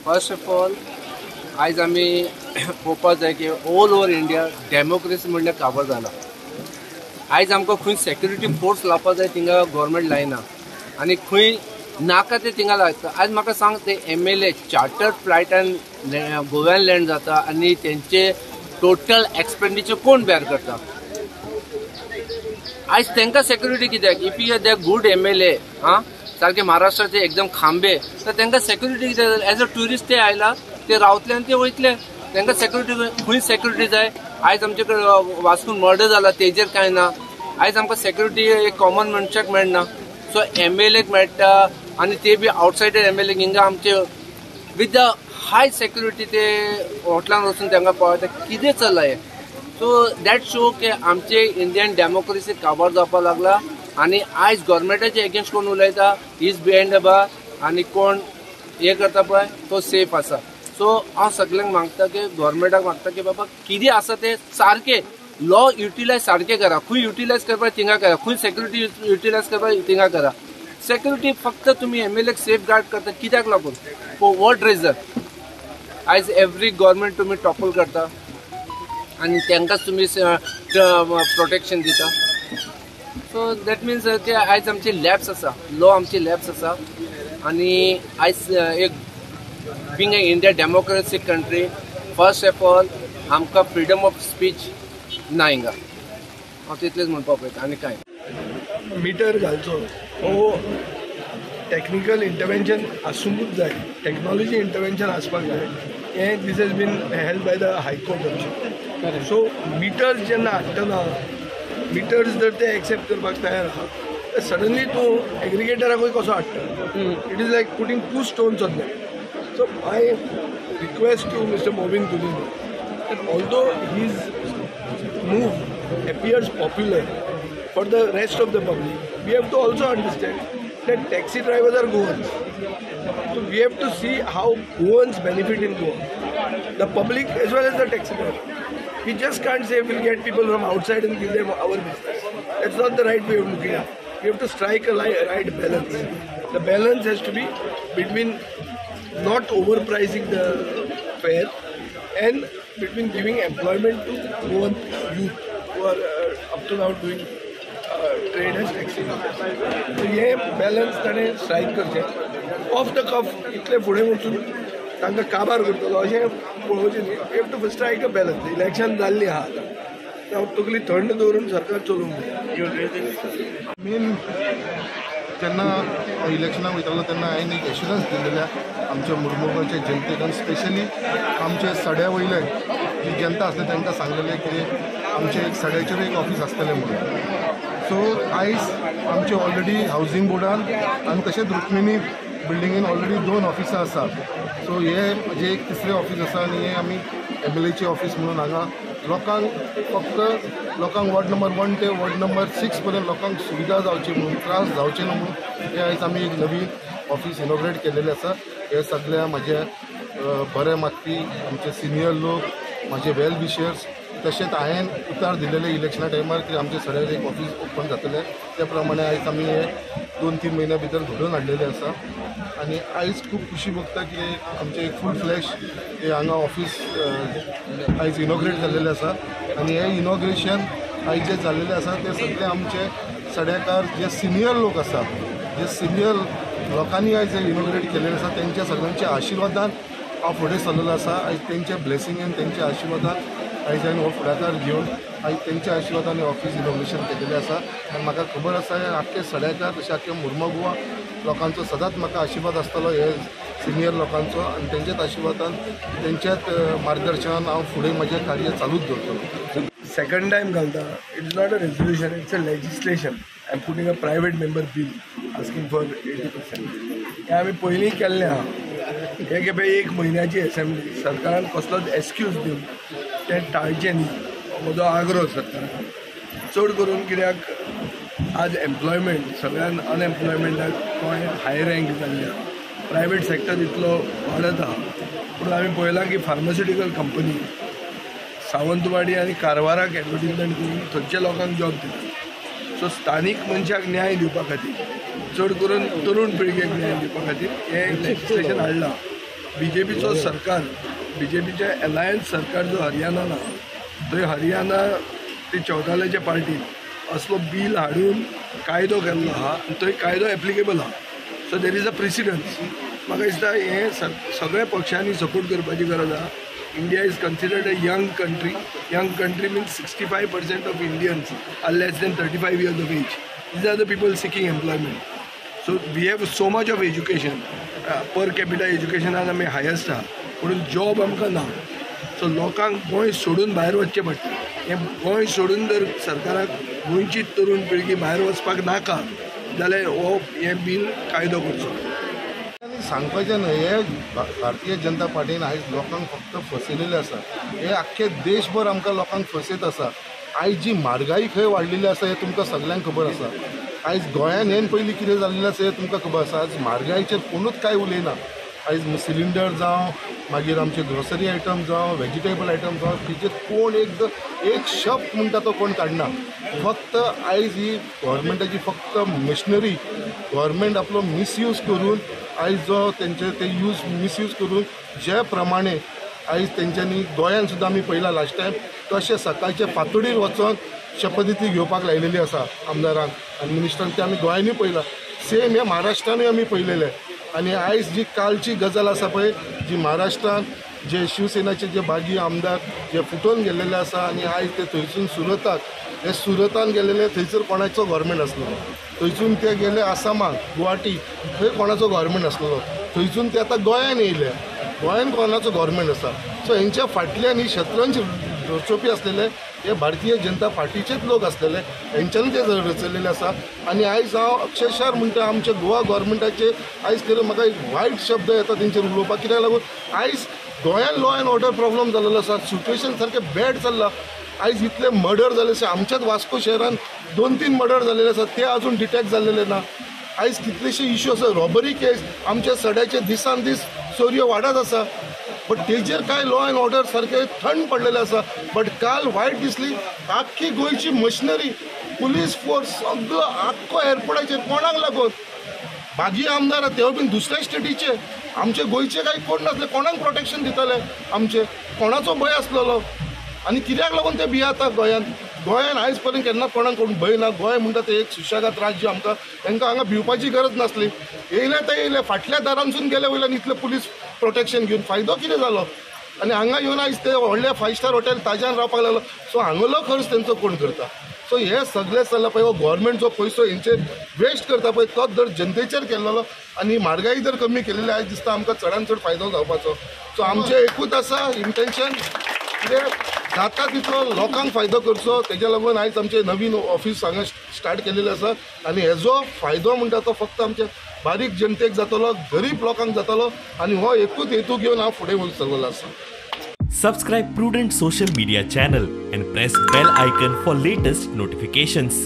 First of all आज आम्ही पळोवपाक जाय की ऑल ओवर इंडिया डेमोक्रेसी म्हणल्यार काबार जाला। आज आमकां खंय सेक्युरिटी फोर्स लावपाक जाय थिंगा गव्हर्मेंट लायना आनी खंय नाका ते थिंगा लायता। आज म्हाका सांग ते MLA चार्टर्ड फ्लायटान गोव्यान लँड जाता आनी तेंचे टोटल एक्सपेंडिचर कोण बेर करता? आज तांकां सेक्युरिटी कित्याक? If you they good MLA सारखे महाराष्ट्राचे एकदम खांबे तर तांकां सेक्युरिटी कित्याक? एज अ ट्युरिस्ट ते आयला ते रावतले आनी ते वयतले, तांकां सेक्युरिटी खंय सेक्युरिटी जाय? आज आमचे कडेन वास्कून मर्डर जाला तेजेर कांय ना। आज आमकां सेक्युरिटी एक कॉमन मनशाक मेळना, सो MLAक मेळटा आनी ते बी आउटसायडर MLA हिंगा आमचे विथ द हाय सेक्युरिटी ते हॉटलान वचून तांकां पळयता कितें चल्ला हें। सो दॅट शो की आमचे इंडियन डेमोक्रेसी काबार जावपाक लागला आनी आज गव्हर्मेंटाचे एगेन्स्ट कोण उलयता इज बिहायंड द बार आनी कोण हे करता पळय तो सेफ आसा। सो हांव सगळ्यांक मागता की गव्हर्मेंटाक मागता की बाबा कितें आसा ते सारके लॉ युटिलायज सारके करा, खंय युटिलायज करपाक थिंगा करा, खंय सेक्युरिटी युटिलायज करपाक थिंगा करा। सेक्युरिटी फक्त तुम्ही MLAक सेफ गार्ड करता कित्याक लागून? For what reason? आज एवरी गव्हर्मेंट तुम्ही टॉपल करता आणि त्यांकाच तुम्ही प्रोटेक्शन दिता। सो दॅट मिन्स की आज आमचे लॅब्स आसा, लॉ आमचे लॅब्स आसा आनी आज एक being a India democratic country first of all आमकां फ्रीडम ऑफ स्पीच ना हिंगा। हांव तितलेंच म्हणपाक पळयता आनी कांय। मीटर घालचो हो टेक्निकल इंटरवेंशन आसूंकूच जाय, टेक्नॉलॉजी इंटरवेंशन आसपाक जाय। हे this has been held by the high court also. So matters जेन्ना हाडटना मिटर्स जर ते एक्सेप्ट करपाक तयार आहा सडनली तूं एग्रिगेटराकूय कसो हाडटा? It is like putting 2 stones on them. So my request to Mr. Momin Gulino that although his move appears popular for the rest of the public, we have to also understand that taxi drivers are Goans. So we have to see how Goans benefit in Goa, the public as well as the taxi driver. We just can't say we'll get people from outside and give them our business. That's not the right way of looking at it. We have to strike a right balance. The balance has to be between not overpricing the fare and between giving employment to Goan youth who are up to now doing trade as taxi. So ये balance ताणे strike करचें। Off the cuff इतले फुडें वचून तांकां काबार करतलो अशें पळोवचें न्ही। We have to strike a balance. Election जाल्ली आहा आतां, तकली थंड दवरून सरकार चलोवंक जाय। मेन जेन्ना इलेक्शनाक वयतालो तेन्ना हांवें एक एश्युरन्स दिल्लेल्या आमच्या मुर्मुगांवच्या जनतेक आनी स्पेशली आमचे सड्या वयले जी जनता आसली तांकां सांगलेलें की आमचे एक सड्याचेर एक ऑफिस आसतलें म्हणून। सो आयज आमचे ऑलरेडी हावजींग बोर्डान आनी तशेंच रुक्मिणी बिल्डिंगेन ऑलरेडी 2 ऑफिसां आसा। सो हे म्हजें एक 3रे ऑफिस आसा आनी हे आमी MLAचें ऑफिस म्हणून हांगा लोकांक फक्त लोकांक वॉर्ड नंबर 1 ते वॉर्ड नंबर 6 पर्यंत लोकांक सुविधा जावची म्हणून, त्रास जावचे न्हू म्हणून हे आयज आमी एक नवीन ऑफिस इनॉग्रेट केलेलें आसा। हे सगळ्या म्हजे बरे मागपी आमचे सिनियर लोक, म्हजे वेल विशर्स, तशेंच हांवें उतार दिलेले इलेक्शना टायमार की आमचे सगळ्याक एक ऑफिस ओपन जातलें, त्या प्रमाणे आयज आमी हे 2-3 म्हयन्या भितर घडोवन हाडलेलें आसा। आनी आयज खूब खुशी भोगता की आमचें एक फूल फ्लॅश हे हांगा ऑफिस आयज इनॉग्रेट जाल्लेलें आसा। आनी हे इनॉग्रेशन आयज जे जाल्लेलें आसा ते सगळे आमचे सड्याकार जे सिनियर लोक आसा, जे सिनियर लोकांनी आयज हे इनॉग्रेट केल्लेलें आसा तेंच्या सगळ्यांच्या आशिर्वादान हांव फुडें सरलेलो आसा। आयज तेंच्या ब्लेसिंगेन तेंच्या आशिर्वादान आयज हांवें हो फुडाकार घेवन आयज तेंच्या आशिर्वादान ऑफिस इनॉग्रेशन केलेलें आसा। आनी म्हाका खबर आसा आख्खे सड्याकार तशें आख्खे मुर्मा गोवा लोकांचो सदांच म्हाका आशिर्वाद आसतलो हे सिनियर लोकांचो आनी तेंच्याच आशिर्वादान तेंच्याच मार्गदर्शनान हांव फुडें म्हजें कार्य चालूच दवरतलो। Second time घालता, it's not a resolution, it's a legislation. I'm putting a private member bill asking for 80%. हे आमी पयलीं केल्लें आहा। हे खेपे 1 म्हयन्याची असेंब्ली सरकारान कसलोच एक्सक्यूज दिवन ते टाळचें न्ही म्हजो आग्रो सरकाराक। चड करून कित्याक आज एम्प्लॉयमेंट सगळ्यान अनएम्प्लॉयमेंटाक गोंय हाय रँक जाल्ली आहा, प्रायवेट सेक्टर इतलो वाडत आहा। पूण आमी पळयलां की फार्मास्युटिकल कंपनी सावंतवाडी आनी कारवाराक एडवर्टिजमेंट करून थंयच्या लोकांक जॉब दिता। सो स्थानीक मनशाक न्याय दिवपा खातीर चड करून तरुण पिळगेक न्याय दिवपा खातीर हें लेजिस्लेशन हाडलां। BJPचो सरकार, BJPचे अलायन्स सरकार जो हरियाणान आहा थंय हरियाणा ते चौतालेच्या पार्टीन असलो बिल हाडून कायदो केल्लो आहा आनी थंय कायदो एप्लिकेबल आहा. So there is a precedence. म्हाका दिसता हे सगळ्या पक्षांनी सपोर्ट करपाची गरज आहा. India is considered a young country. Young country means 65% of Indians are less than 35 years of age. These are the people seeking employment. So we have so much of education. Per capita education is the highest. But job आमकां ना. So लोकांक गोंय सोडून भायर वचचें पडटा. हे गोंय सोडून जर सरकाराक गोंयची तरुण पिळगी भायर वचपाक नाका जाल्यार हो हे बिल कायदो करचो. सांगपाचें न्हय, हे भारतीय जनता पार्टीन आयज लोकांक फक्त फसयलेले आसा. हे आख्खे देशभर आमकां लोकांक फसयत आसा. आयज जी म्हारगाई खंय वाडलेली आसा हे तुमकां सगळ्यांक खबर आसा. आयज गोंयान हेन पयलीं कितें जाल्लें आसा हें तुमकां खबर आसा. आयज म्हारगायेचेर कोणूच कांय उलयना. आयज सिलिंडर जावं मागीर आमचे ग्रोसरी आयटम जावं वेजिटेबल आयटम जावं तेजेर कोण एक शब्द म्हणटा तो कोण काडना. फक्त आयज ही गव्हर्मेंटाची फक्त मिशनरी गव्हर्मेंट आपलो मिसयूज करून आयज जो तेंचे ते मिसयूज करून जे प्रमाणे आयज तेंच्यांनी गोंयान सुद्दां आमी पळयला लास्ट टायम कशें सकाळचे फातोडीर वचोन शपथविधी घेवपाक लायलेली आसा आमदारांक आनी मिनिस्टरांक. ते आमी गोंयांनी पळयला. सेम हे महाराष्ट्रानूय आमी पळयलेले. आनी आयज जी कालची गजाल आसा पळय जी महाराष्ट्रान जे शिवसेनाचे जे बागी आमदार जे फुटोवन गेल्लेले आसा आनी आयज ते थंयसून सुरतान गेलेले थंयसर कोणाचो गव्हर्मेंट आसलेलो. थंयसून ते गेले आसामाक गुवाहाटी थंय कोणाचो गव्हर्मेंट आसलेलो. थंयसून ते आतां गोंयान येयले. गोंयान कोणाचो गव्हर्मेंट आसा. सो हेंच्या फाटल्यान ही शतरंज रचोवपी असलेले हे भारतीय जनता पार्टीचेच लोक असलेले. हेंच्यानी ते रचयलेले आसा. आनी आयज हांव अक्षरशः म्हणटा आमच्या गोवा गव्हर्मेंटाचे आयज खरें म्हाका एक वायट शब्द येता तेंचेर उलोवपाक. कित्याक लागून आयज गोंयान लॉ एंड ऑर्डर प्रॉब्लम जाल्लो आसा. सिच्युएशन सारकें बॅड चल्लां. आयज इतले मर्डर जाले आसा. आमच्याच वास्को शहरान 2-3 मर्डर जाल्लेले आसा ते अजून डिटेक्ट जाल्लेले ना. आयज कितलेशे इश्यू आसा. रॉबरी केस आमच्या सड्याचे दिसान दीस चोरयो वाडत आसा. बट तेजेर काय लॉ एंड ऑर्डर सारकें थंड पडलेलें आसा. बट काल वायट दिसली आख्खी गोंयची मशिनरी पुलीस फोर्स सगळो आख्खो एअरपोर्टाचेर कोणाक लागून बागी आमदार तेव्हा बीन दुसऱ्या स्टेटीचे आमचे गोंयचे काही कोण नासले. कोणाक प्रोटेक्शन दिताले आमचे कोणाचो भंय आसलेलो आनी कित्याक लागून ते भियाता गोंयान आयज पर्यंत केन्ना कोणाक कोण भंय ना. गोंय म्हणटा ते एक सुशेगाद राज्य. आमकां तांकां हांगा भिवपाची गरज नासली. येयले ते येयले फाटल्या दारांसून गेले वयल्यान इतले पुलीस प्रोटेक्शन घेवन फायदो कितें जालो. आनी हांगा येवन आयज ते व्हडले 5 स्टार हॉटेल ताज्यान रावपाक लागलो. सो हांगलो खर्च तेंचो कोण करता. सो हे सगळें चल्लां पळय. हो गव्हर्मेंट जो पयसो हेंचेर वेस्ट करता पळय तोच जर जनतेचेर केल्लो आनी म्हारगाई जर कमी केलेली आयज दिसता आमकां चडांत चड फायदो जावपाचो. सो आमचें एकूच आसा इंटेन्शन कितें जाता तितलो लोकांक फायदो करचो. तेज्या लागून आयज आमचें नवीन ऑफिस हांगा स्टार्ट केलेलें आसा. आनी हेजो फायदो म्हणटा तो फक्त आमच्या बारीक जनतेक जातलो, गरीब लोकांक जातलो. आनी हो एकूच हेतू घेवन हांव फुडें वचूंक चल्लेलो आसा. Subscribe Prudent social media channel and press bell icon for latest notifications.